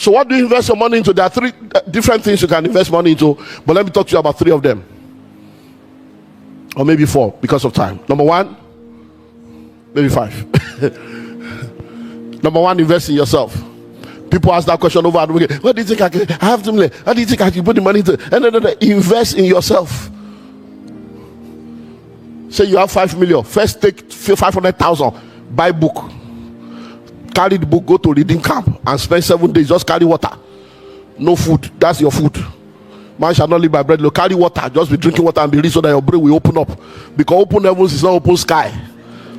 So what do you invest your money into? There are three different things you can invest money into, but let me talk to you about three of them, or maybe four because of time. Number one, maybe five. Number one, invest in yourself. People ask that question over and over again. What do you think I have to make? How do you think I can put the money into? And invest in yourself. Say you have 5 million. First take 500,000. Buy book. Carry the book. Go to reading camp and spend 7 days. Just carry water. No food. That's your food. Man shall not live by bread alone. Carry water. Just be drinking water and be rich so that your brain will open up. Because open heavens is not open sky.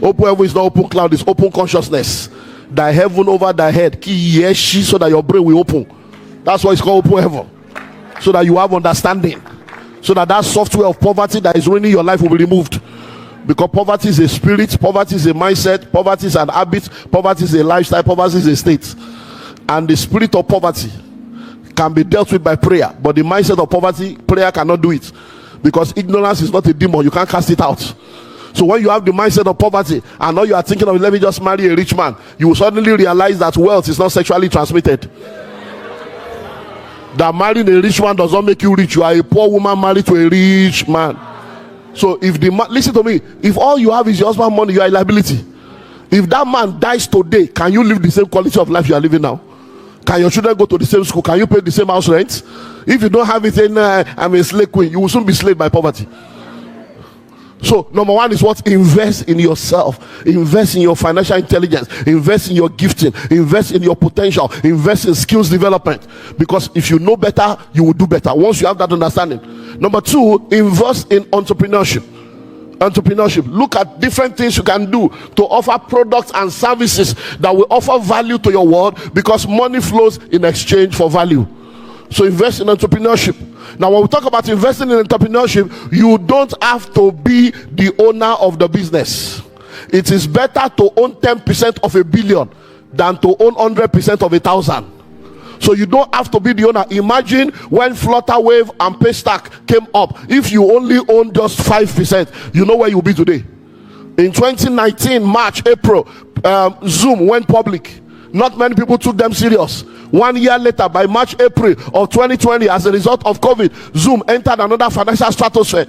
Open heaven is not open cloud. It's open consciousness. Thy heaven over thy head. So that your brain will open. That's why it's called open heaven. So that you have understanding. So that software of poverty that is ruining your life will be removed. Because poverty is a spirit, poverty is a mindset, poverty is an habit, poverty is a lifestyle, poverty is a state. And the spirit of poverty can be dealt with by prayer. But the mindset of poverty, prayer cannot do it. Because ignorance is not a demon, you can't cast it out. So when you have the mindset of poverty and now you are thinking of, let me just marry a rich man, you will suddenly realize that wealth is not sexually transmitted. That marrying a rich man does not make you rich. You are a poor woman married to a rich man. So if listen to me, if all you have is your husband's money, you are a liability. If that man dies today, can you live the same quality of life you are living now? Can your children go to the same school? Can you pay the same house rent? If you don't have it, then I'm a slave queen. You will soon be slaved by poverty. So number one is what? Invest in yourself. Invest in your financial intelligence. Invest in your gifting. Invest in your potential. Invest in skills development. Because if you know better, you will do better once you have that understanding. Number two, invest in entrepreneurship. Look at different things you can do to offer products and services that will offer value to your world, because money flows in exchange for value. So invest in entrepreneurship. Now when we talk about investing in entrepreneurship, you don't have to be the owner of the business. It is better to own 10% of a billion than to own 100% of 1,000. So you don't have to be the owner. Imagine when Flutterwave and Paystack came up. If you only own just 5%, you know where you'll be today. In 2019, March, April, Zoom went public. Not many people took them serious. 1 year later, by March, April of 2020, as a result of COVID, Zoom entered another financial stratosphere.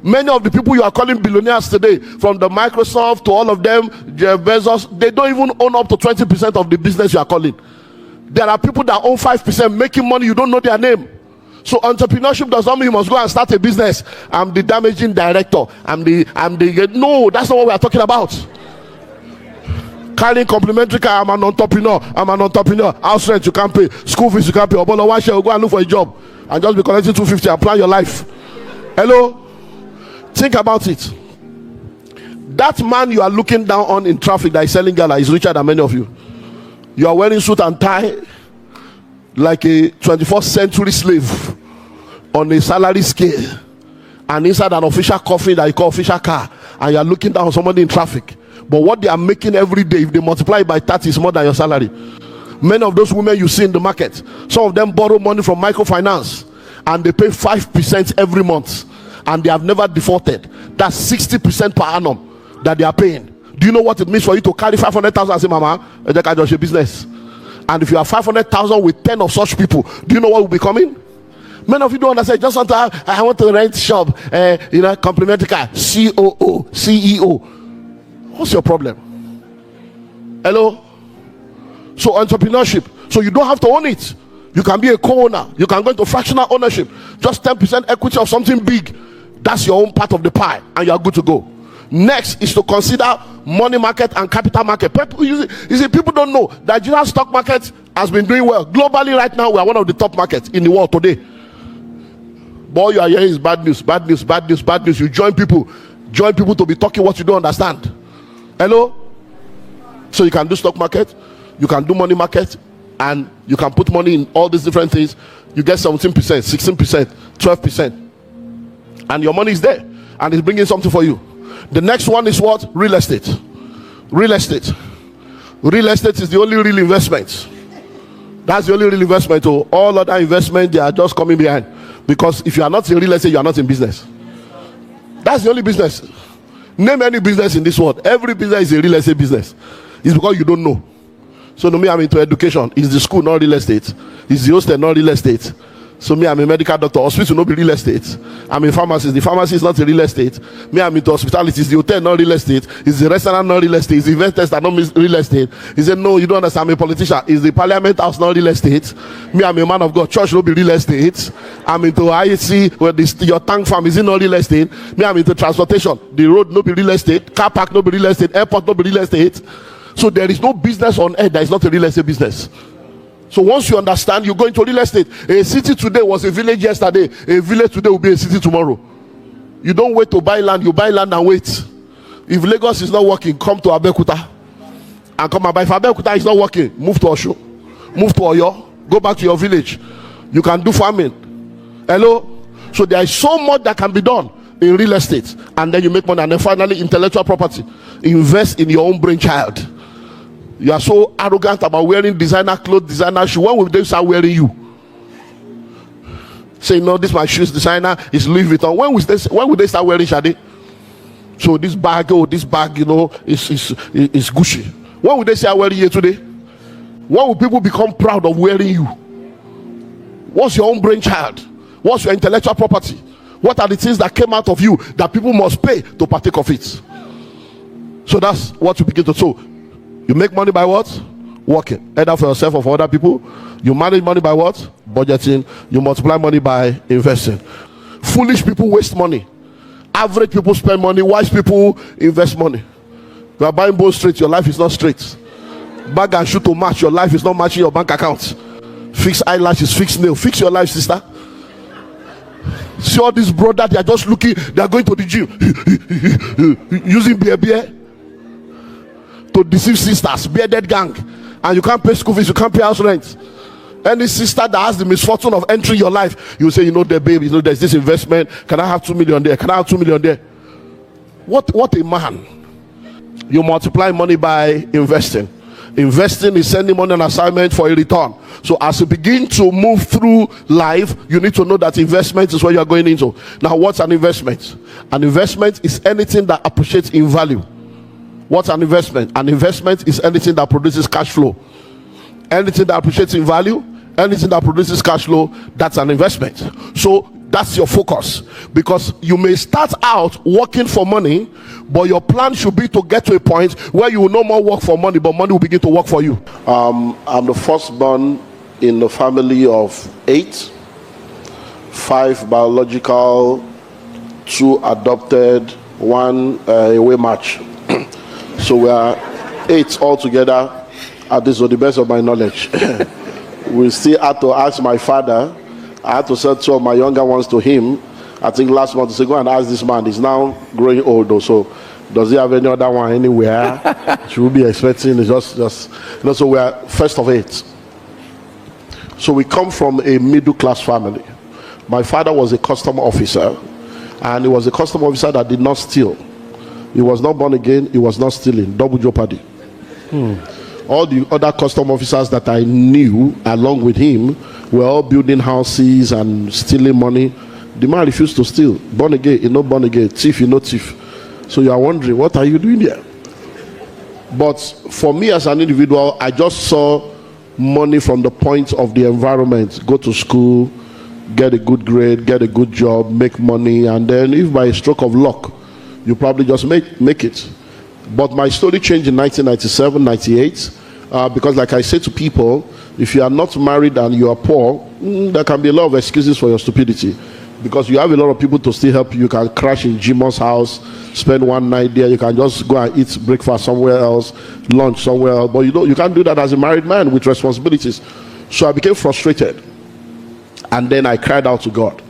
Many of the people you are calling billionaires today, from the Microsoft to all of them, Jeff Bezos, they don't even own up to 20% of the business you are calling. There are people that own 5% making money, you don't know their name. So entrepreneurship does not mean you must go and start a business. I'm the damaging director. No, that's not what we are talking about. Carrying complimentary car, I'm an entrepreneur. House rent you can't pay, school fees you can't pay. Obolo, why should you go and look for a job and just be collecting 250 and plan your life? Hello? Think about it. That man you are looking down on in traffic that is selling gala is richer than many of you. You are wearing suit and tie like a 21st century slave on a salary scale, and inside an official coffin that you call official car, and you are looking down on somebody in traffic. But what they are making every day, if they multiply it by 30, is more than your salary. Many of those women you see in the market, some of them borrow money from microfinance and they pay 5% every month, and they have never defaulted. That's 60% per annum that they are paying. Do you know what it means for you to carry 500,000 and say, Mama, I just do your business? And if you have 500,000 with 10 of such people, do you know what will be coming? Many of you don't understand. Just want to have, I want to rent shop, complimentary car, COO, CEO. What's your problem? Hello? So entrepreneurship. So you don't have to own it. You can be a co-owner. You can go into fractional ownership. Just 10% equity of something big. That's your own part of the pie, and you are good to go. Next is to consider money market and capital market. You see, people don't know that Nigerian stock market has been doing well. Globally right now, we are one of the top markets in the world today. But all you are hearing is bad news, bad news, bad news, bad news. You join people to be talking what you don't understand. Hello? So you can do stock market, you can do money market, and you can put money in all these different things. You get 17%, 16%, 12%. And your money is there, and it's bringing something for you. The next one is what? Real estate. Real estate is the only real investment. That's the only real investment. All other investment, they are just coming behind. Because if you are not in real estate, you are not in business. That's the only business. Name any business in this world. Every business is a real estate business. It's because you don't know. So no, me, I'm into education. Is the school not real estate? Is the hostel not real estate? So me, I'm a medical doctor. Hospital no be real estate. I'm a pharmacist. The pharmacy is not a real estate. Me, I'm into hospitality. Is the hotel not real estate? Is the restaurant not real estate? Is the event test not real estate? He said, no, you don't understand. I'm a politician. Is the parliament house not real estate? Me, I'm a man of God. Church no be real estate. I'm into IEC, where your tank farm is not real estate. Me, I'm into transportation. The road no be real estate. Car park no be real estate. Airport no be real estate. So there is no business on earth that is not a real estate business. So once you understand, you go into real estate. A city today was a village yesterday. A village today will be a city tomorrow. You don't wait to buy land. You buy land and wait. If Lagos is not working, come to Abeokuta and come and buy. If Abeokuta is not working, move to Osho, move to Oyo, go back to your village. You can do farming. Hello. So there is so much that can be done in real estate, and then you make money. And then finally, intellectual property. Invest in your own brainchild. You are so arrogant about wearing designer clothes, designer shoes. When will they start wearing you? Say, no, this my shoes designer is Louis Vuitton. When will they start wearing Shade? So this bag, you know, is Gucci. When will they start wearing you today? When will people become proud of wearing you? What's your own brainchild? What's your intellectual property? What are the things that came out of you that people must pay to partake of it? So that's what you begin to sow. You make money by what? Working. Either for yourself or for other people. You manage money by what? Budgeting. You multiply money by investing. Foolish people waste money. Average people spend money. Wise people invest money. You are buying both straight. Your life is not straight. Bag and shoe to match. Your life is not matching your bank account. Fix eyelashes. Fix nail. Fix your life, sister. See all these brothers. They are just looking. They are going to the gym. Using beer. To deceive sisters, bearded gang, and you can't pay school fees, you can't pay house rent. Any sister that has the misfortune of entering your life, you say, you know, the baby, you know, there's this investment. Can I have 2 million there? Can I have 2 million there? What a man! You multiply money by investing. Investing is sending money on assignment for a return. So as you begin to move through life, you need to know that investment is what you are going into. Now, what's an investment? An investment is anything that appreciates in value. What's an investment? An investment is anything that produces cash flow. Anything that appreciates in value, anything that produces cash flow, that's an investment. So that's your focus, because you may start out working for money, but your plan should be to get to a point where you will no more work for money, but money will begin to work for you. I'm the firstborn in a family of 8, 5 biological, 2 adopted, 1 away match. So we are 8 altogether at this, to the best of my knowledge. We still had to ask my father. I had to send 2 of my younger ones to him. I think last month to say, go and ask this man. He's now growing old, though. So does he have any other one anywhere? Should we be expecting? It's just you know. So we are first of 8. So we come from a middle class family. My father was a custom officer, and he was a custom officer that did not steal. He was not born again. He was not stealing. Double jeopardy. All the other custom officers that I knew along with him were all building houses and stealing money. The man refused to steal. Born again, you know, born again. Thief, you know, thief. So you are wondering, what are you doing here? But for me as an individual, I just saw money from the point of the environment. Go to school, get a good grade, get a good job, make money, and then if by a stroke of luck, you probably just make it. But my story changed in 1997, 98, because like I say to people, if you are not married and you are poor, there can be a lot of excuses for your stupidity, because you have a lot of people to still help you. You can crash in Jimo's house, spend one night there. You can just go and eat breakfast somewhere else, lunch somewhere else. But you can't do that as a married man with responsibilities. So I became frustrated, and then I cried out to God.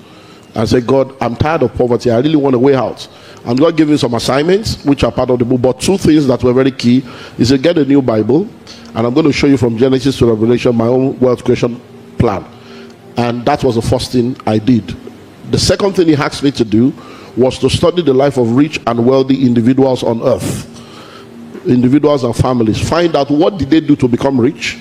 I said, God, I'm tired of poverty. I really want a way out. And God gave me some assignments, which are part of the book. But 2 things that were very key is to get a new Bible. And I'm going to show you from Genesis to Revelation my own wealth creation plan. And that was the first thing I did. The second thing he asked me to do was to study the life of rich and wealthy individuals on earth. Individuals and families. Find out what did they do to become rich,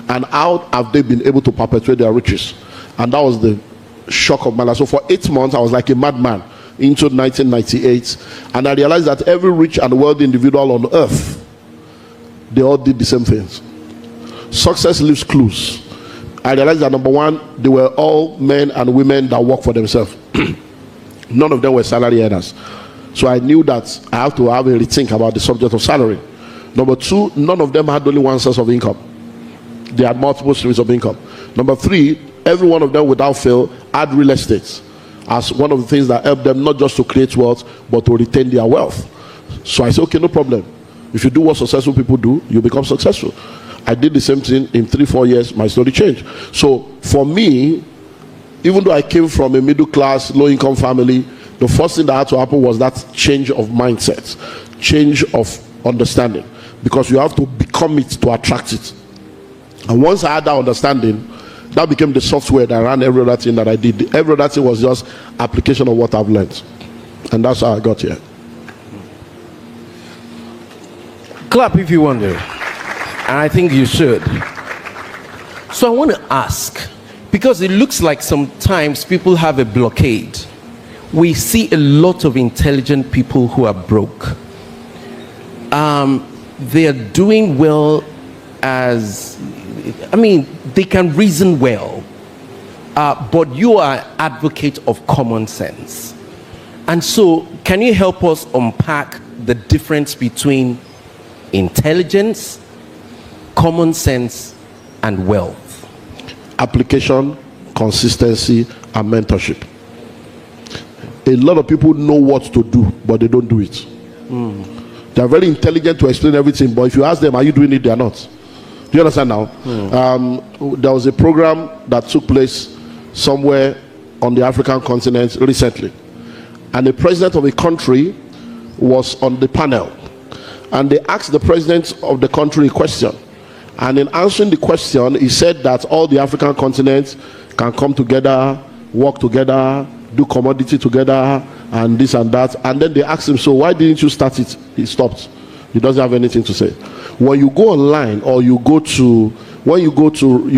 and how have they been able to perpetuate their riches. And that was the shock of my life. So for 8 months, I was like a madman into 1998, and I realized that every rich and wealthy individual on earth, they all did the same things. Success leaves clues. I realized that number one, they were all men and women that work for themselves. None of them were salary earners. So I knew that I have to have a rethink about the subject of salary. Number two, none of them had only one source of income. They had multiple streams of income. Number three, every one of them without fail had real estate as one of the things that helped them not just to create wealth, but to retain their wealth. So I said, okay, no problem. If you do what successful people do, you become successful. I did the same thing. In 3-4 years, my story changed. So for me, even though I came from a middle class, low income family, the first thing that had to happen was that change of mindset, change of understanding, because you have to become it to attract it. And once I had that understanding, that became the software that ran every other thing that I did. Every other thing was just application of what I've learned. And that's how I got here. Clap if you want to. And I think you should. So I want to ask, because it looks like sometimes people have a blockade. We see a lot of intelligent people who are broke. They are doing well they can reason well. But you are an advocate of common sense. And so, can you help us unpack the difference between intelligence, common sense, and wealth? Application, consistency, and mentorship. A lot of people know what to do, but they don't do it. They are very intelligent to explain everything, but if you ask them, are you doing it? They are not. Do you understand now? There was a program that took place somewhere on the African continent recently, and the president of a country was on the panel, and they asked the president of the country a question, and in answering the question, he said that all the African continents can come together, work together, do commodity together, and this and that. And then they asked him, so why didn't you start it? He stopped. He doesn't have anything to say. When you go online, or you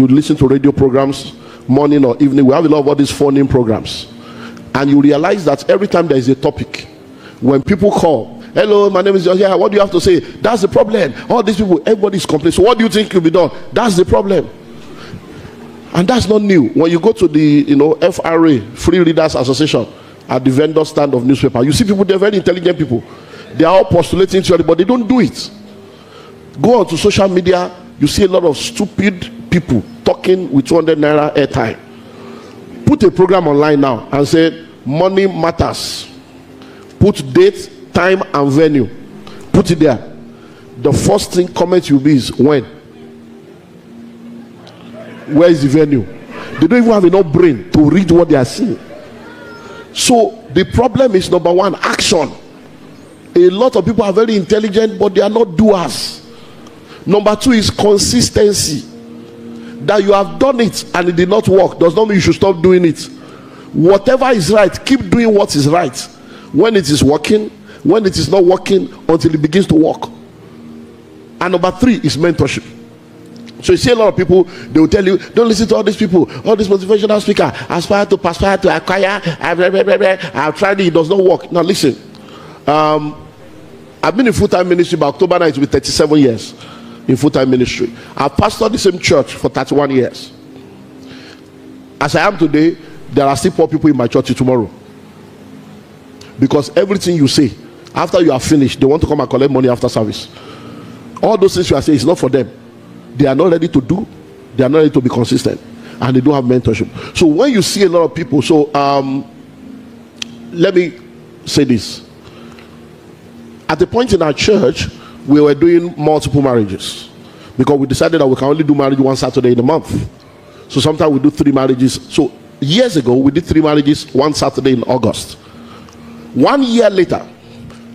listen to radio programs morning or evening, we have a lot of all these phone-in programs, and you realize that every time there is a topic, when people call, hello, my name is George, what do you have to say? That's the problem. All these people, everybody's complaining. So what do you think will be done? That's the problem. And that's not new. When you go to the FRA, Free Readers Association, at the vendor stand of newspaper, you see people, they're very intelligent people. They are all postulating theory, but they don't do it. Go on to social media, you see a lot of stupid people talking with 200 naira airtime. Put a program online now and say money matters. Put date, time, and venue. Put it there. The first thing comment will be is when. Where is the venue? They don't even have enough brain to read what they are seeing. So the problem is, number one, action. A lot of people are very intelligent, but they are not doers. Number two is consistency. That you have done it and it did not work does not mean you should stop doing it. Whatever is right, keep doing what is right. When it is working, when it is not working, until it begins to work. And number three is mentorship. So you see a lot of people, they will tell you, don't listen to all these people, all these motivational speakers, aspire to acquire, I've tried it, it does not work. Now listen, I've been in full-time ministry. By October 9, it will be 37 years in full-time ministry. I've pastored the same church for 31 years. As I am today, there are still poor people in my church tomorrow. Because everything you say, after you are finished, they want to come and collect money after service. All those things you are saying is not for them. They are not ready to do. They are not ready to be consistent. And they don't have mentorship. So when you see a lot of people, let me say this. At the point in our church, we were doing multiple marriages, because we decided that we can only do marriage one Saturday in a month. So sometimes we do 3 marriages. So years ago, we did 3 marriages one Saturday in August. 1 year later,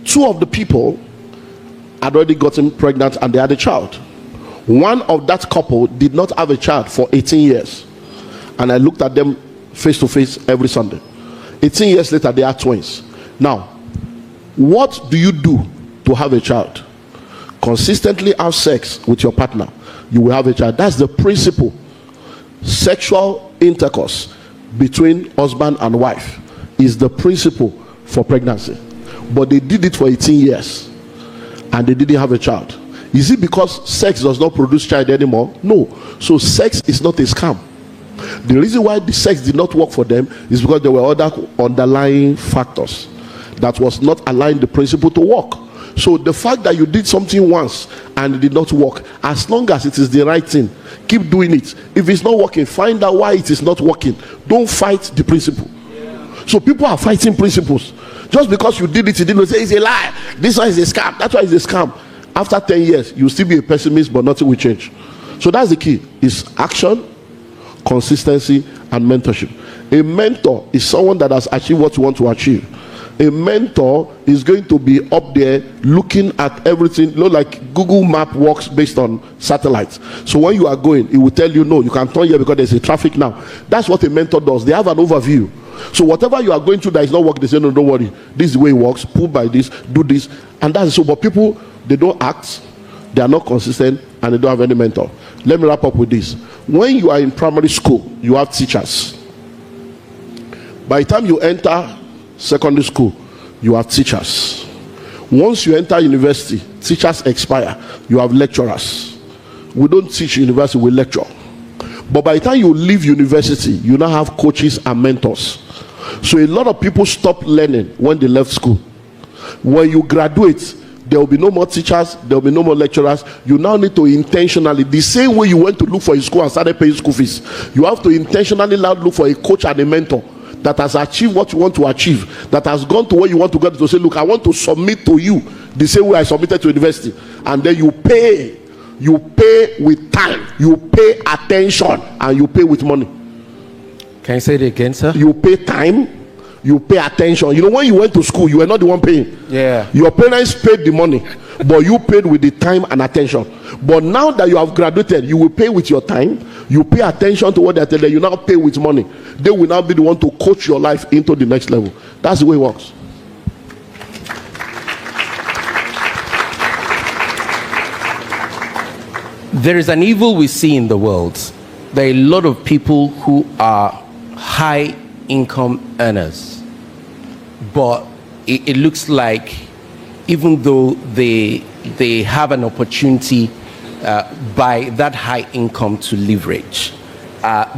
2 of the people had already gotten pregnant and they had a child. One of that couple did not have a child for 18 years. And I looked at them face to face every Sunday. 18 years later, they are twins. Now, what do you do to have a child? Consistently have sex with your partner, you will have a child. That's the principle. Sexual intercourse between husband and wife is the principle for pregnancy. But they did it for 18 years and they didn't have a child. Is it because sex does not produce child anymore? No. So sex is not a scam. The reason why the sex did not work for them is because there were other underlying factors that was not allowing the principle to work. So the fact that you did something once and it did not work, as long as it is the right thing, keep doing it. If it's not working, find out why it is not working. Don't fight the principle. So people are fighting principles. Just because you did it, you didn't say it's a lie. This one is a scam. That's why it's a scam. After 10 years, you'll still be a pessimist, but nothing will change. So that's the key. It's action, consistency, and mentorship. A mentor is someone that has achieved what you want to achieve. A mentor is going to be up there looking at everything. Like Google Map works based on satellites. So when you are going, it will tell you, no, you can turn here because there's a traffic now. That's what a mentor does. They have an overview. So whatever you are going through that is not working, they say, no, don't worry. This is the way it works. Pull by this, do this. And that's so. But people, they don't act, they are not consistent, and they don't have any mentor. Let me wrap up with this. When you are in primary school, you have teachers. By the time you enter secondary school, you have teachers. Once you enter university, teachers expire. You have lecturers. We don't teach university, we lecture. But by the time you leave university, you now have coaches and mentors. So a lot of people stop learning when they left school. When you graduate, there will be no more teachers, there will be no more lecturers. You now need to intentionally, the same way you went to look for a school and started paying school fees, you have to intentionally look for a coach and a mentor that has achieved what you want to achieve, that has gone to where you want to get to say, look, I want to submit to you the same way I submitted to university. And then you pay with time, you pay attention, and you pay with money. Can you say it again, sir? You pay time, you pay attention. You know, when you went to school, you were not the one paying. Yeah. Your parents paid the money, but you paid with the time and attention. But now that you have graduated, you will pay with your time, you pay attention to what they are telling you, you now pay with money. They will now be the one to coach your life into the next level. That's the way it works. There is an evil we see in the world. There are a lot of people who are high income earners, but it looks like even though they have an opportunity by that high income to leverage,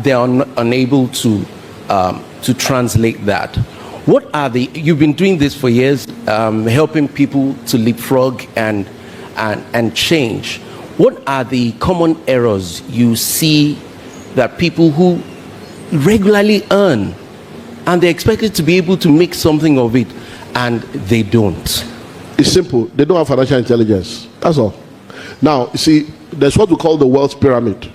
they are unable to translate that. What are you've been doing this for years, helping people to leapfrog and change. What are the common errors you see that people who regularly earn and they're expected to be able to make something of it and they don't? It's simple. They don't have financial intelligence. That's all. Now, you see, there's what we call the wealth pyramid.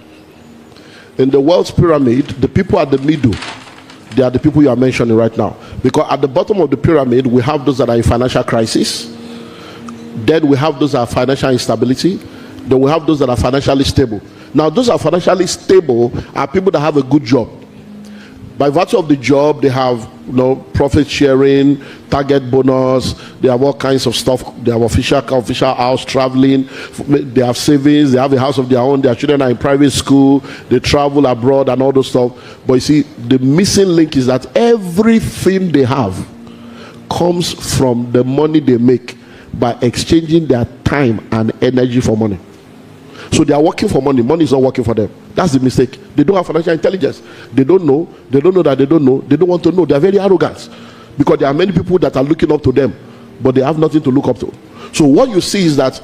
In the wealth pyramid, the people at the middle, they are the people you are mentioning right now. Because at the bottom of the pyramid, we have those that are in financial crisis. Then we have those that are financial instability. Then we have those that are financially stable. Now, those are financially stable are people that have a good job. By virtue of the job, they have profit sharing, target bonus, they have all kinds of stuff. They have official house, traveling, they have savings, they have a house of their own, their children are in private school, they travel abroad and all those stuff. But you see, the missing link is that everything they have comes from the money they make by exchanging their time and energy for money. So they are working for money. Money is not working for them. That's the mistake. They don't have financial intelligence. They don't know. They don't know that they don't know. They don't want to know. They are very arrogant. Because there are many people that are looking up to them, but they have nothing to look up to. So what you see is that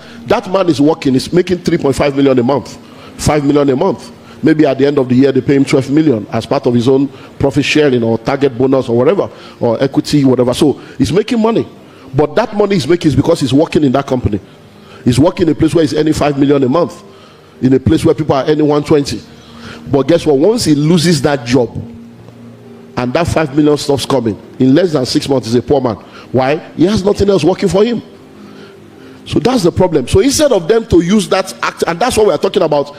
man is working, is making 3.5 million a month, 5 million a month. Maybe at the end of the year, they pay him 12 million as part of his own profit sharing or target bonus or whatever, or equity, whatever. So he's making money. But that money he's making is because he's working in that company. He's working in a place where he's earning 5 million a month, in a place where people are earning 120. But guess what? Once he loses that job and that 5 million stops coming, in less than 6 months he's a poor man. Why? He has nothing else working for him. So that's the problem. So instead of them to use that act, and that's what we are talking about,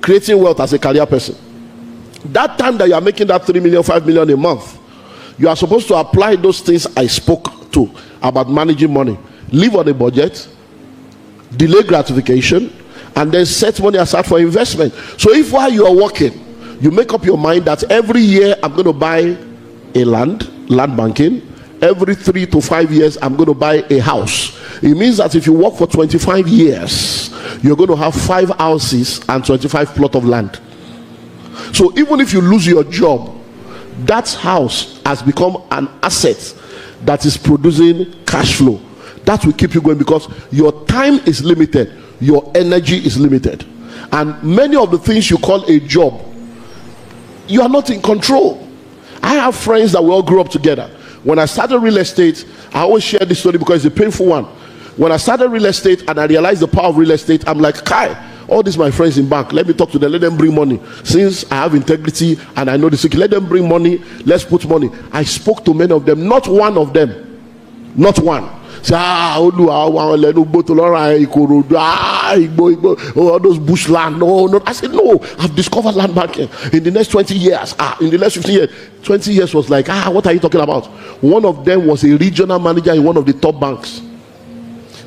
creating wealth as a career person. That time that you are making that 3 million, 5 million a month, you are supposed to apply those things I spoke to about managing money. Live on a budget, delay gratification, and then set money aside for investment. So if while you are working, you make up your mind that every year I'm going to buy a land banking, every 3 to 5 years I'm going to buy a house. It means that if you work for 25 years, you're going to have 5 houses and 25 plot of land. So even if you lose your job, that house has become an asset that is producing cash flow. That will keep you going, because your time is limited, your energy is limited, and many of the things you call a job, you are not in control. I have friends that we all grew up together. When I started real estate, I always share this story because it's a painful one. When I started real estate and I realized the power of real estate, I'm like, Kai, all these my friends in bank, let me talk to them, let them bring money. Since I have integrity and I know the secret, let them bring money, let's put money. I spoke to many of them, not one of them, not one. Say, all those bush land. No. I said, no, I've discovered land banking in the next 20 years. In the next 15 years, 20 years was like, what are you talking about? One of them was a regional manager in one of the top banks.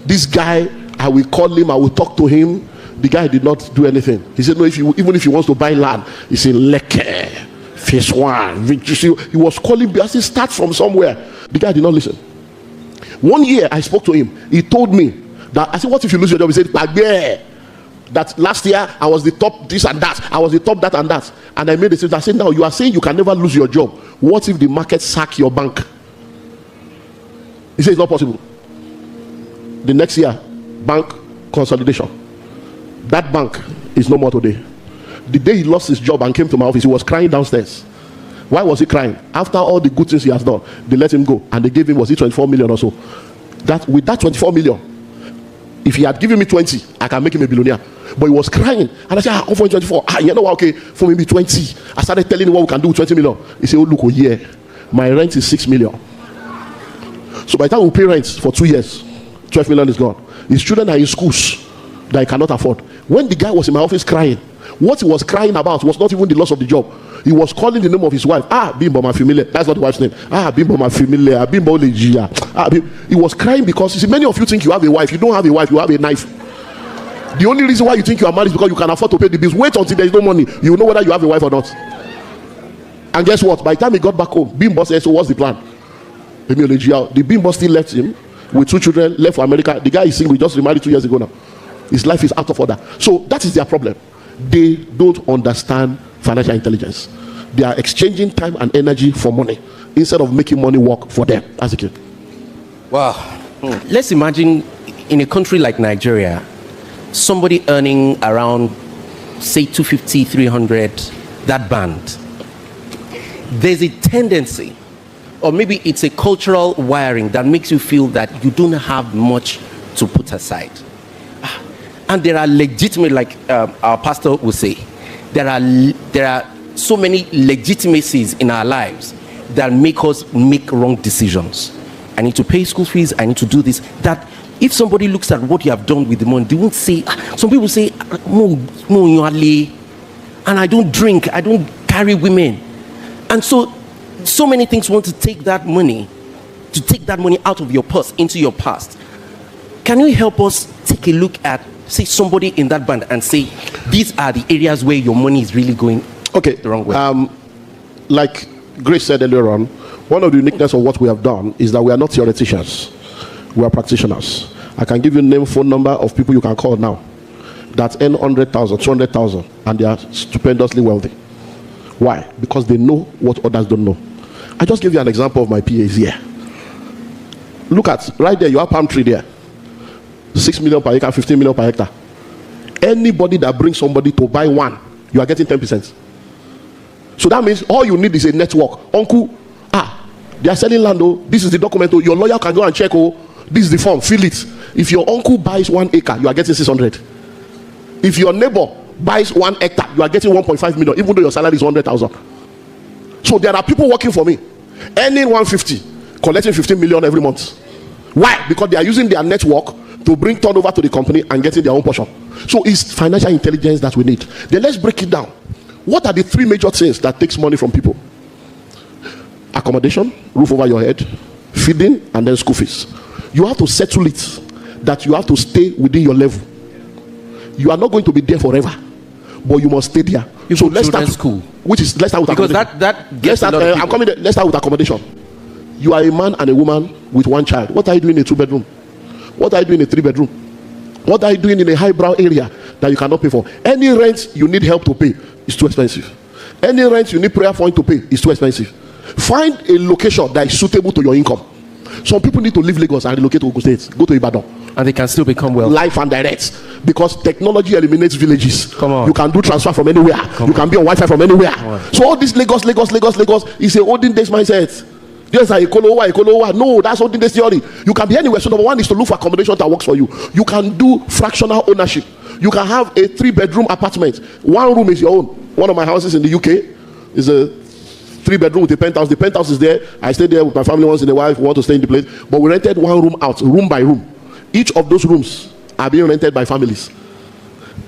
This guy, I will call him, I will talk to him. The guy did not do anything. He said, no, even if he wants to buy land, he's in Leke, phase 1. He was calling me. I said, start from somewhere. The guy did not listen. 1 year I spoke to him. He told me that, I said, what if you lose your job? He said, that last year I was the top this and that. I was the top that and that. And I made a statement. I said, now you are saying you can never lose your job. What if the market sack your bank? He said, it's not possible. The next year, bank consolidation. That bank is no more today. The day he lost his job and came to my office, he was crying downstairs. Why was he crying? After all the good things he has done, they let him go and they gave him, was it 24 million or so? That with that 24 million, if he had given me 20, I can make him a billionaire. But he was crying, and I said, I'm for 24. You know what? Okay, for maybe 20. I started telling him what we can do with 20 million. He said, oh look, my rent is 6 million. So by the time we pay rent for 2 years, 12 million is gone. His children are in schools that he cannot afford. When the guy was in my office crying, what he was crying about was not even the loss of the job. He was calling the name of his wife. Bimbo my familiar. That's not the wife's name. Bimbo my familiar. Bimbo Legia. He was crying because, you see, many of you think you have a wife. You don't have a wife, you have a knife. The only reason why you think you are married is because you can afford to pay the bills. Wait until there is no money. You will know whether you have a wife or not. And guess what? By the time he got back home, Bimbo said, so what's the plan? The Bimbo still left him with 2 children, left for America. The guy is single, he just remarried 2 years ago now. His life is out of order. So that is their problem. They don't understand financial intelligence. They are exchanging time and energy for money instead of making money work for them as a kid. Wow. Let's imagine in a country like Nigeria, somebody earning around, say, 250, 300, that band. There's a tendency, or maybe it's a cultural wiring that makes you feel that you don't have much to put aside. And there are legitimate, like our pastor would say, there are so many legitimacies in our lives that make us make wrong decisions. I need to pay school fees, I need to do this. That if somebody looks at what you have done with the money, they won't say, some people say, and I don't drink, I don't carry women. And so many things want to take that money out of your purse into your past. Can you help us take a look at, say, somebody in that band and say, these are the areas where your money is really going the wrong way? Like Grace said earlier on, one of the uniqueness of what we have done is that we are not theoreticians. We are practitioners. I can give you name, phone number of people you can call now that earn 100,000, 200,000, and they are stupendously wealthy. Why? Because they know what others don't know. I just give you an example of my PAs here. Look at, right there, you have palm tree there. 6 million per acre, 15 million per hectare. Anybody that brings somebody to buy one, you are getting 10%. So that means all you need is a network. Uncle, they are selling land. This is the document. Your lawyer can go and check. This is the form. Fill it. If your uncle buys 1 acre, you are getting 600. If your neighbor buys 1 hectare, you are getting 1.5 million, even though your salary is 100,000. So there are people working for me, earning 150, collecting 15 million every month. Why? Because they are using their network to bring turnover to the company and getting their own portion. So it's financial intelligence that we need. Then let's break it down. What are the 3 major things that takes money from people? Accommodation, roof over your head, feeding, and then school fees. You have to settle it that you have to stay within your level. You are not going to be there forever, but you must stay there. So let's start school. Let's start with because accommodation. that gets I'm coming there. Let's start with accommodation. You are a man and a woman with one child. What are you doing in a 2-bedroom? What are you doing in a 3-bedroom? What are you doing in a highbrow area that you cannot pay for? Any rent you need help to pay is too expensive. Any rent you need prayer point to pay is too expensive. Find a location that is suitable to your income. Some people need to leave Lagos and relocate to Ogun State. Go to Ibadan. And they can still become wealthy. Life and direct. Because technology eliminates villages. Come on. You can do transfer from anywhere. You can be on Wi-Fi from anywhere. So all this Lagos is a olden days mindset. Just like Ekolowa. No, that's olden days theory. You can be anywhere. So number one is to look for accommodation that works for you. You can do fractional ownership. You can have a 3-bedroom apartment. One room is your own. One of my houses in the UK is a 3-bedroom with a penthouse. The penthouse is there. I stayed there with my family once in a while. We want to stay in the place. But we rented one room out, room by room. Each of those rooms are being rented by families.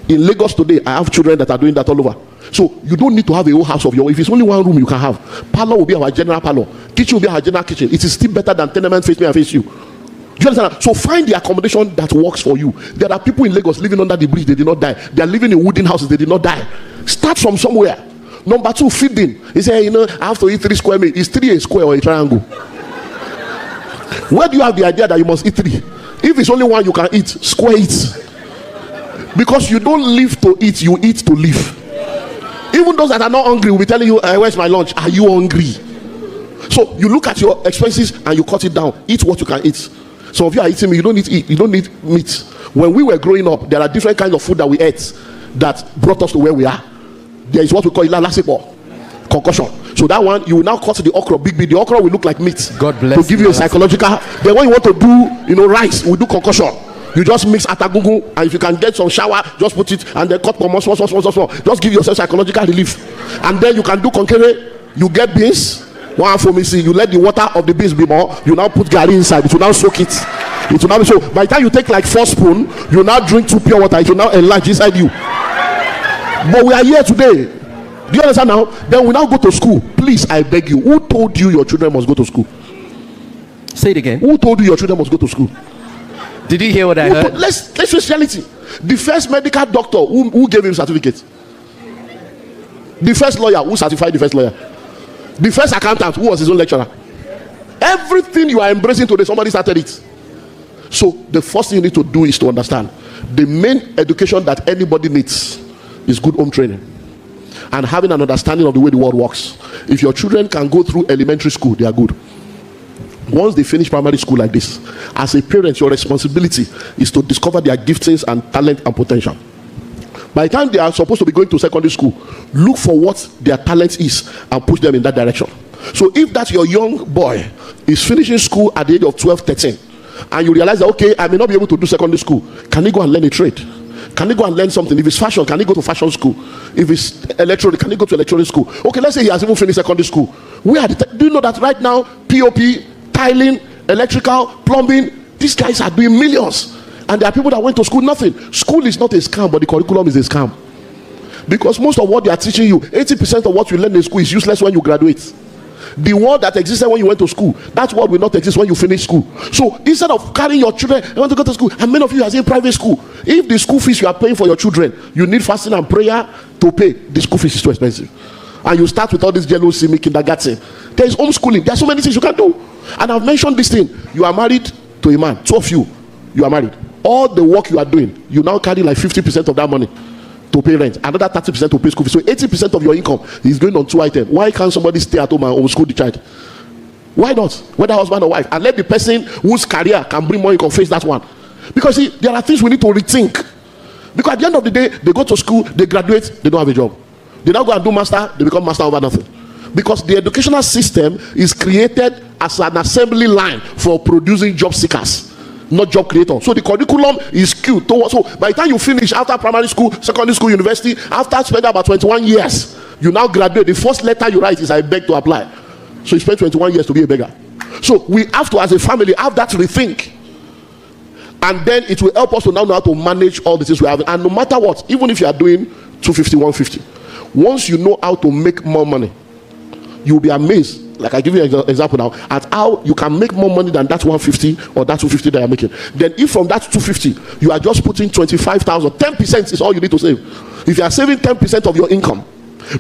In Lagos today, I have children that are doing that all over. So you don't need to have a whole house of your own. If it's only one room, you can have. Parlor will be our general parlor. Kitchen will be our general kitchen. It is still better than tenement face me and face you. Do you understand? So find the accommodation that works for you. There are people in Lagos living under the bridge. They did not die. They are living in wooden houses. They did not die. Start from somewhere. Number 2, feeding. He said, I have to eat 3 square meals. Is 3 a square or a triangle? Where do you have the idea that you must eat 3? If it's only one you can eat, square it. Because you don't live to eat, you eat to live. Even those that are not hungry will be telling you, where's my lunch? Are you hungry? So you look at your expenses and you cut it down. Eat what you can eat. Some of you are eating meat. You don't need to eat. You don't need meat. When we were growing up, there are different kinds of food that we ate that brought us to where we are. There is what we call ilalasepo, concussion. So that one, you will now cut the okra big. The okra will look like meat. God bless. To give you a psychological. Then when you want to do, rice, we do concussion. You just mix atagungu, and if you can get some shower, just put it and then cut small. Just give yourself psychological relief. And then you can do concurrent. You get beans. One for me, see, you let the water of the beans be more. You now put garri inside. It will now soak it. It will now be so. By the time you take like 4 spoons, you now drink 2 pure water. It will now enlarge inside you. But we are here today. Do you understand now? Then we now go to school. Please, I beg you. Who told you your children must go to school? Say it again. Who told you your children must go to school? Did you hear what I heard? Let's face reality. The first medical doctor who gave him certificate. The first lawyer who certified the first lawyer. The first accountant who was his own lecturer. Everything you are embracing today, somebody started it. So the first thing you need to do is to understand the main education that anybody needs is good home training and having an understanding of the way the world works. If your children can go through elementary school, they are good. Once they finish primary school like this, as a parent, your responsibility is to discover their giftings and talent and potential. By the time they are supposed to be going to secondary school, look for what their talent is and push them in that direction. So if that your young boy is finishing school at the age of 12, 13, and you realize that, okay, I may not be able to do secondary school, can he go and learn a trade? Can he go and learn something? If it's fashion, can he go to fashion school? If it's electronic, can he go to electronic school? Okay, let's say he has even finished secondary school. Do you know that right now, POP, tiling, electrical, plumbing, these guys are doing millions. And there are people that went to school, nothing. School is not a scam, but the curriculum is a scam. Because most of what they are teaching you, 80% of what you learn in school is useless when you graduate. The world that existed when you went to school, that world will not exist when you finish school. So instead of carrying your children, I want to go to school, and many of you are in private school. If the school fees you are paying for your children, you need fasting and prayer to pay, the school fees is too expensive. And you start with all this jealousy, kindergarten. There is homeschooling. There are so many things you can do. And I've mentioned this thing. You are married to a man. 2 of you are married. All the work you are doing, you now carry like 50% of that money to pay rent, another 30% to pay school fees. So 80% of your income is going on 2 items. Why can't somebody stay at home and homeschool the child? Why not? Whether husband or wife, and let the person whose career can bring more income face that one. Because see, there are things we need to rethink. Because at the end of the day, they go to school, they graduate, they don't have a job. They now go and do master, they become master over nothing. Because the educational system is created as an assembly line for producing job seekers, not job creators. So the curriculum is skewed towards. So by the time you finish after primary school, secondary school, university, after spending about 21 years, you now graduate. The first letter you write is I beg to apply. So you spend 21 years to be a beggar. So we have to, as a family, have that rethink. And then it will help us to now know how to manage all the things we have. And no matter what, even if you are doing 250, 150, once you know how to make more money, you will be amazed. Like I give you an example now, at how you can make more money than that 150 or that 250 that you're making. Then if from that 250 you are just putting 25,000, 10% is all you need to save. If you are saving 10% of your income,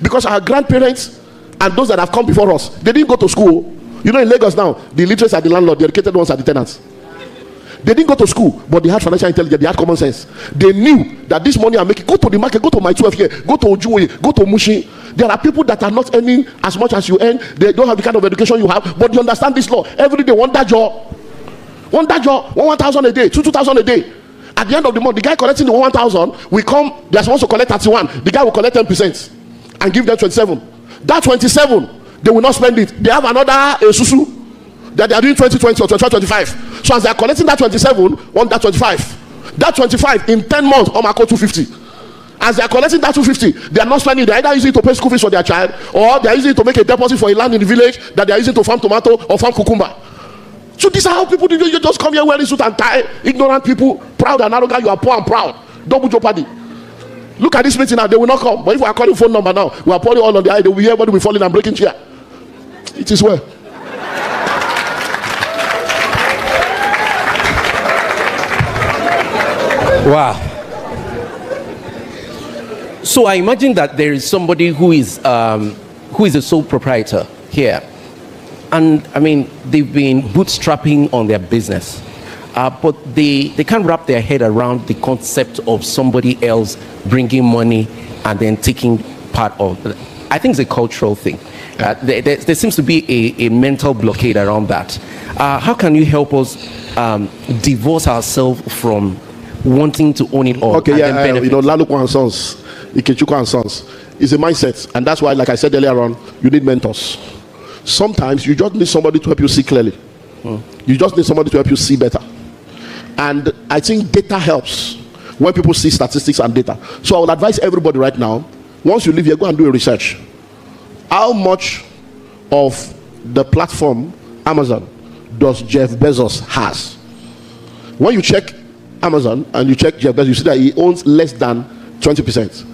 because our grandparents and those that have come before us, they didn't go to school. You know, in Lagos now, the illiterates are the landlord, the educated ones are the tenants. They didn't go to school, but they had financial intelligence, they had common sense. They knew that this money I'm making, go to the market, go to my 12 here, go to Ojuwe, go to Mushi. There are people that are not earning as much as you earn. They don't have the kind of education you have, but they understand this law. Every day they want that job. 1,000 a day, 2,000 a day. At the end of the month, the guy collecting the 1,000 will come, they're supposed to collect 31. The guy will collect 10% and give them 27. That 27, they will not spend it. They have another susu that they are doing 2020 or 25. So as they are collecting that 27, want that 25. That 25 in 10 months, Omako 250. As they are collecting that 250, they are not spending. They are either using it to pay school fees for their child, or they are using it to make a deposit for a land in the village that they are using to farm tomato or farm cucumber. So these are how people do. You just come here wearing suit and tie. Ignorant people, proud and arrogant. You are poor and proud. Double jeopardy. Look at this meeting now. They will not come. But if we are calling phone number now, we are pouring all on the eye. They will hear everybody will be falling and breaking chair. It is well. Wow. So I imagine that there is somebody who is a sole proprietor here. And I mean, they've been bootstrapping on their business, but they can't wrap their head around the concept of somebody else bringing money and then taking part of it. I think it's a cultural thing. There seems to be a mental blockade around that. How can you help us divorce ourselves from wanting to own it all? Okay, yeah, you know, Laluko and Sons, Ikechukwu and Sons, is a mindset. And that's why, like I said earlier on, you need mentors. Sometimes you just need somebody to help you see clearly. You just need somebody to help you see better. And I think data helps when people see statistics and data. So I would advise everybody right now, once you leave here, go and do a research. How much of the platform Amazon does Jeff Bezos has? When you check Amazon and you check Jeff Bezos, you see that he owns less than 20%.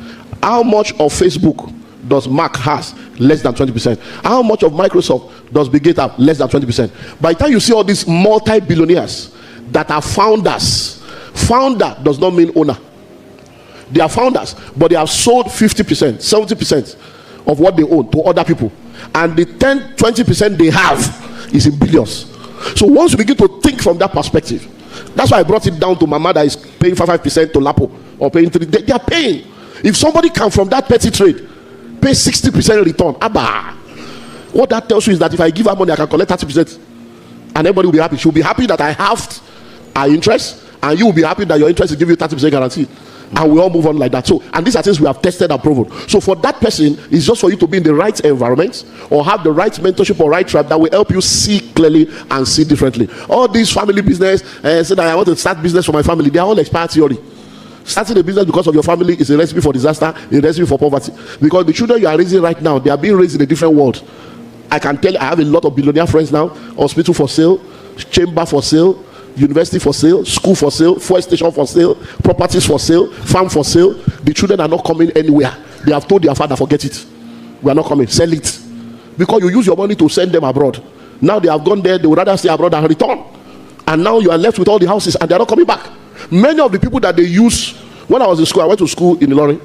How much of Facebook does Mark has? Less than 20%. How much of Microsoft does Bill Gates have? Less than 20%. By the time you see all these multi-billionaires that are founders, founder does not mean owner. They are founders, but they have sold 50%, 70% of what they own to other people. And the 10, 20% they have is in billions. So once you begin to think from that perspective, that's why I brought it down to Mama that is paying 5% to Lapo or paying 3%. They are paying. If somebody can from that petty trade pay 60% return, abba, what that tells you is that if I give her money, I can collect 30%, and everybody will be happy. She'll be happy that I halved our interest, and you will be happy that your interest is giving you 30% guarantee, and we all move on like that. So, and these are things we have tested and proven. So for that person, it's just for you to be in the right environment or have the right mentorship or right tribe that will help you see clearly and see differently. All these family business, say that I want to start business for my family, they are all expired theory. Starting a business because of your family is a recipe for disaster, a recipe for poverty. Because the children you are raising right now, they are being raised in a different world. I can tell you, I have a lot of billionaire friends now. Hospital for sale, chamber for sale, university for sale, school for sale, fuel station for sale, properties for sale, farm for sale. The children are not coming anywhere. They have told their father, forget it. We are not coming, sell it. Because you use your money to send them abroad. Now they have gone there, they would rather stay abroad and return. And now you are left with all the houses and they are not coming back. Many of the people that they use, when I was in school, I went to school in Ilorin,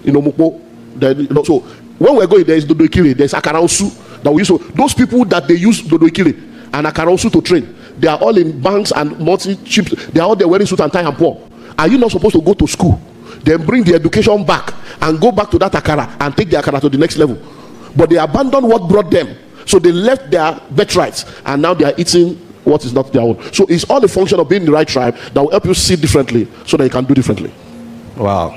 in Omukpo. So when we're going, there is Dodo Ikire, there's Akarausu that we use. So those people that they use Dodo Ikire and Akarausu to train, they are all in banks and multi-chips. They are all there wearing suit and tie and poor. Are you not supposed to go to school, then bring the education back and go back to that Akara and take the Akara to the next level? But they abandoned what brought them. So they left their birthrights and now they are eating what is not their own. So it's all a function of being in the right tribe that will help you see differently so that you can do differently. Wow.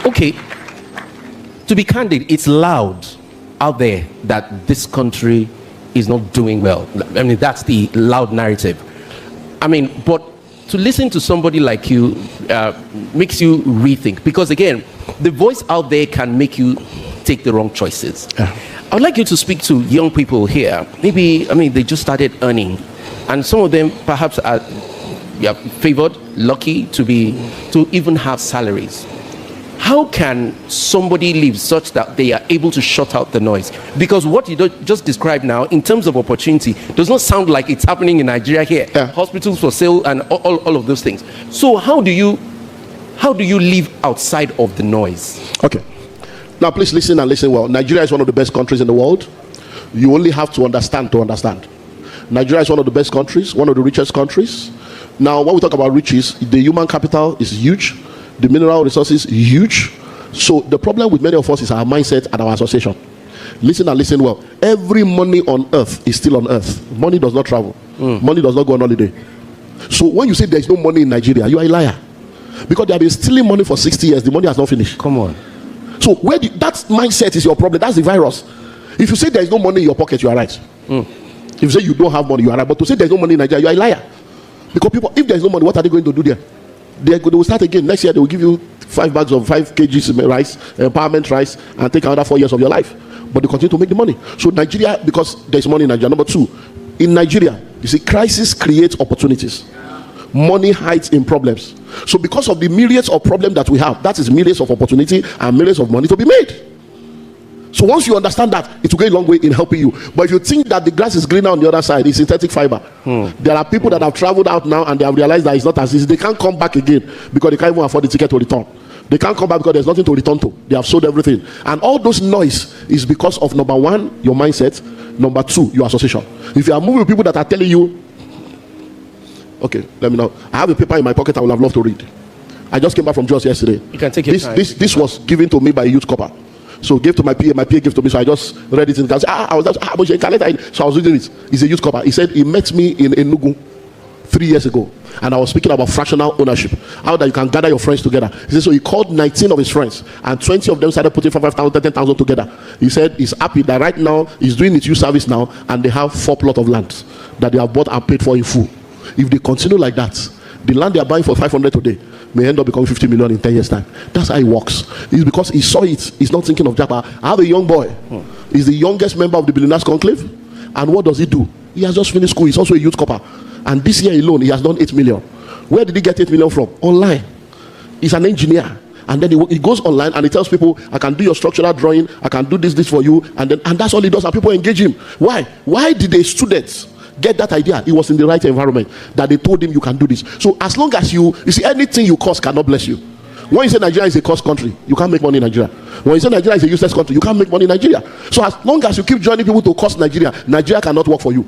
Okay, to be candid, it's loud out there that this country is not doing well. I mean, that's the loud narrative. I mean, but to listen to somebody like you makes you rethink, because again, the voice out there can make you take the wrong choices. I would like you to speak to young people here. Maybe, I mean, they just started earning, and some of them perhaps are favored, lucky to even have salaries. How can somebody live such that they are able to shut out the noise? Because what you just described now, in terms of opportunity, does not sound like it's happening in Nigeria here. Hospitals for sale and all of those things. So how do you live outside of the noise? Okay. Now, please listen and listen well. Nigeria is one of the best countries in the world. You only have to understand to understand. Nigeria is one of the best countries, one of the richest countries. Now, when we talk about riches, the human capital is huge. The mineral resources huge. So the problem with many of us is our mindset and our association. Listen and listen well. Every money on earth is still on earth. Money does not travel. Money does not go on holiday. So when you say there is no money in Nigeria, you are a liar. Because they have been stealing money for 60 years. The money has not finished. Come on. So that mindset is your problem. That's the virus. If you say there is no money in your pocket, you are right. If you say you don't have money, you are right. But to say there is no money in Nigeria, you are a liar. Because people, if there is no money, what are they going to do there? They will start again. Next year, they will give you 5 bags of 5 kgs rice, empowerment rice, and take another 4 years of your life. But they continue to make the money. So Nigeria, because there is money in Nigeria. Number 2, in Nigeria, you see, crisis creates opportunities. Money hides in problems. So because of the myriads of problems that we have, that is myriads of opportunity and myriads of money to be made. So once you understand that, it will go a long way in helping you. But if you think that the grass is greener on the other side, it's synthetic fiber. There are people that have traveled out now and they have realized that it's not as easy. They can't come back again because they can't even afford the ticket to return. They can't come back because there's nothing to return to. They have sold everything. And all those noise is because of, number 1, your mindset. Number 2, your association. If you are moving with people that are telling you, okay, let me know. I have a paper in my pocket I would have loved to read. I just came back from Jos yesterday. You can take your time. This was given to me by a youth corper. So gave to my PA gave to me. So I just read it in the I was just, so I was reading it. He's a youth corper. He said he met me in Enugu 3 years ago. And I was speaking about fractional ownership. How that you can gather your friends together. He said, so he called 19 of his friends. And 20 of them started putting 5,000, 10,000 together. He said he's happy that right now he's doing his youth service now. And they have 4 plots of land that they have bought and paid for in full. If they continue like that, the land they are buying for 500 today may end up becoming 50 million in 10 years time. That's how it works. It's because he saw it. He's not thinking of Japa. I have a young boy. He's the youngest member of the Billionaires Conclave. And what does he do? He has just finished school. He's also a youth corper. And this year alone, he has done 8 million. Where did he get 8 million from? Online. He's an engineer. And then he goes online and he tells people, I can do your structural drawing. I can do this for you. And that's all he does. And people engage him. Why? Why did the students get that idea? He was in the right environment that they told him you can do this. So as long as you see, anything you cause cannot bless you. When you say Nigeria is a cost country, you can't make money in Nigeria. When you say Nigeria is a useless country, you can't make money in Nigeria. So as long as you keep joining people to cost Nigeria, Nigeria cannot work for you.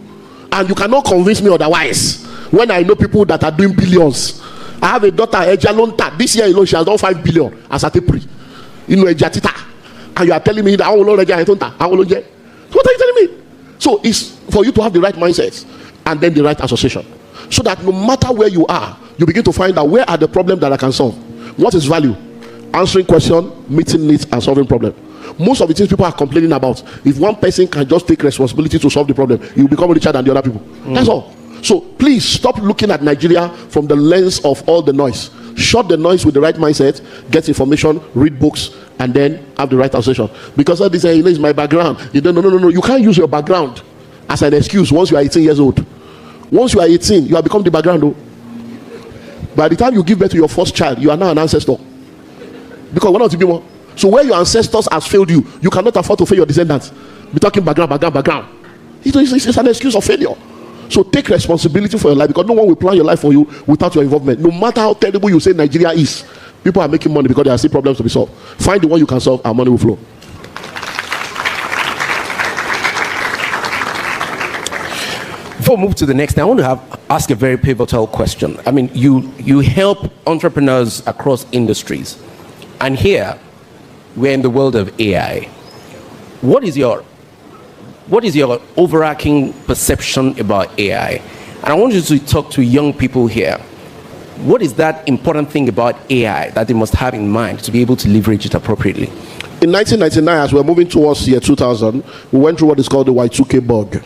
And you cannot convince me otherwise. When I know people that are doing billions. I have a daughter, Ejalonta. This year alone, she has done 5 billion as a tapri. You know, Ejatita. And you are telling me that I will not What are you telling me? So it's for you to have the right mindset and then the right association. So that no matter where you are, you begin to find out where are the problems that I can solve. What is value? Answering questions, meeting needs, and solving problems. Most of the things people are complaining about, if one person can just take responsibility to solve the problem, you will become richer than the other people. That's all. So please stop looking at Nigeria from the lens of all the noise. Shut the noise with the right mindset, get information, read books, and then have the right association. Because all this is my background. You don't no. You can't use your background as an excuse once you are 18 years old. Once you are 18, you have become the background. Though. By the time you give birth to your first child, you are now an ancestor. Because we're not to be more. So where your ancestors has failed you, you cannot afford to fail your descendants. Be talking background. It's an excuse of failure. So take responsibility for your life, because no one will plan your life for you without your involvement. No matter how terrible you say Nigeria is, people are making money because there are still problems to be solved. Find the one you can solve and money will flow. Before we move to the next thing, I want to ask a very pivotal question. I mean, you help entrepreneurs across industries. And here, we're in the world of AI. What is your overarching perception about AI? And I want you to talk to young people here. What is that important thing about AI that they must have in mind to be able to leverage it appropriately? In 1999, as we're moving towards year 2000, we went through what is called the Y2K bug.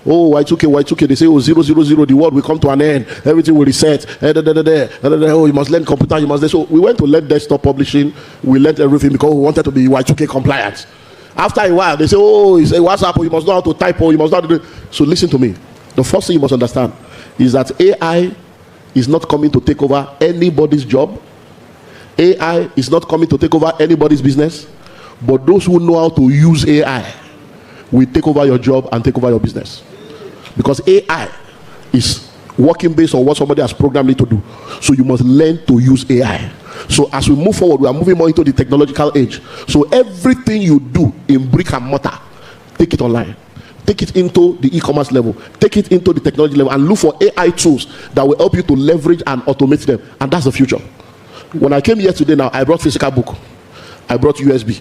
Oh, Y2K, they say, oh, 000, the world will come to an end, everything will reset, oh, you must learn computer, you must. So we went to learn desktop publishing, we learned everything because we wanted to be Y2K compliant. After a while, they say, oh, it's a WhatsApp, oh, you must know how to type, oh, you must know how to do. So listen to me. The first thing you must understand is that AI is not coming to take over anybody's job. AI is not coming to take over anybody's business. But those who know how to use AI will take over your job and take over your business. Because AI is working based on what somebody has programmed it to do. So you must learn to use AI. So as we move forward, we are moving more into the technological age. So everything you do in brick and mortar, take it online. Take it into the e-commerce level. Take it into the technology level and look for AI tools that will help you to leverage and automate them. And that's the future. When I came here today now, I brought physical book. I brought USB.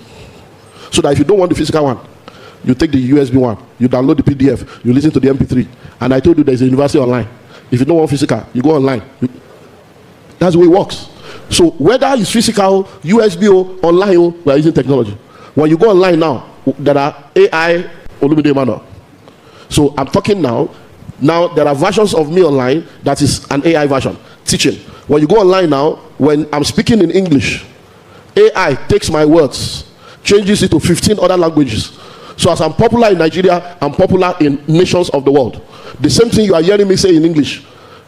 So that if you don't want the physical one, you take the USB one, you download the PDF, you listen to the MP3. And I told you there's a university online. If you don't want physical, you go online. That's the way it works. So whether it's physical, USB, or online, we are using technology. When you go online now, there are AI Olumide Emmanuel. So I'm talking now. Now there are versions of me online that is an AI version, teaching. When you go online now, when I'm speaking in English, AI takes my words, changes it to 15 other languages. So as I'm popular in Nigeria, I'm popular in nations of the world. The same thing you are hearing me say in English,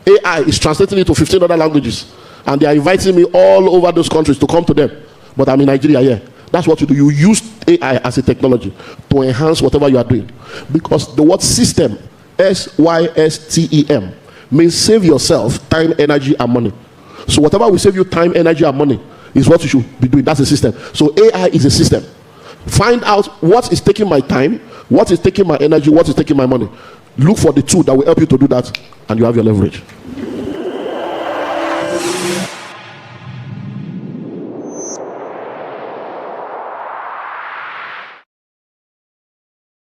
AI is translating it to 15 other languages. And they are inviting me all over those countries to come to them. But I'm in Nigeria here. That's what you do. You use AI as a technology to enhance whatever you are doing. Because the word system, SYSTEM, means save yourself time, energy, and money. So whatever will save you time, energy, and money is what you should be doing. That's a system. So AI is a system. Find out what is taking my time, what is taking my energy, what is taking my money. Look for the tool that will help you to do that, and you have your leverage.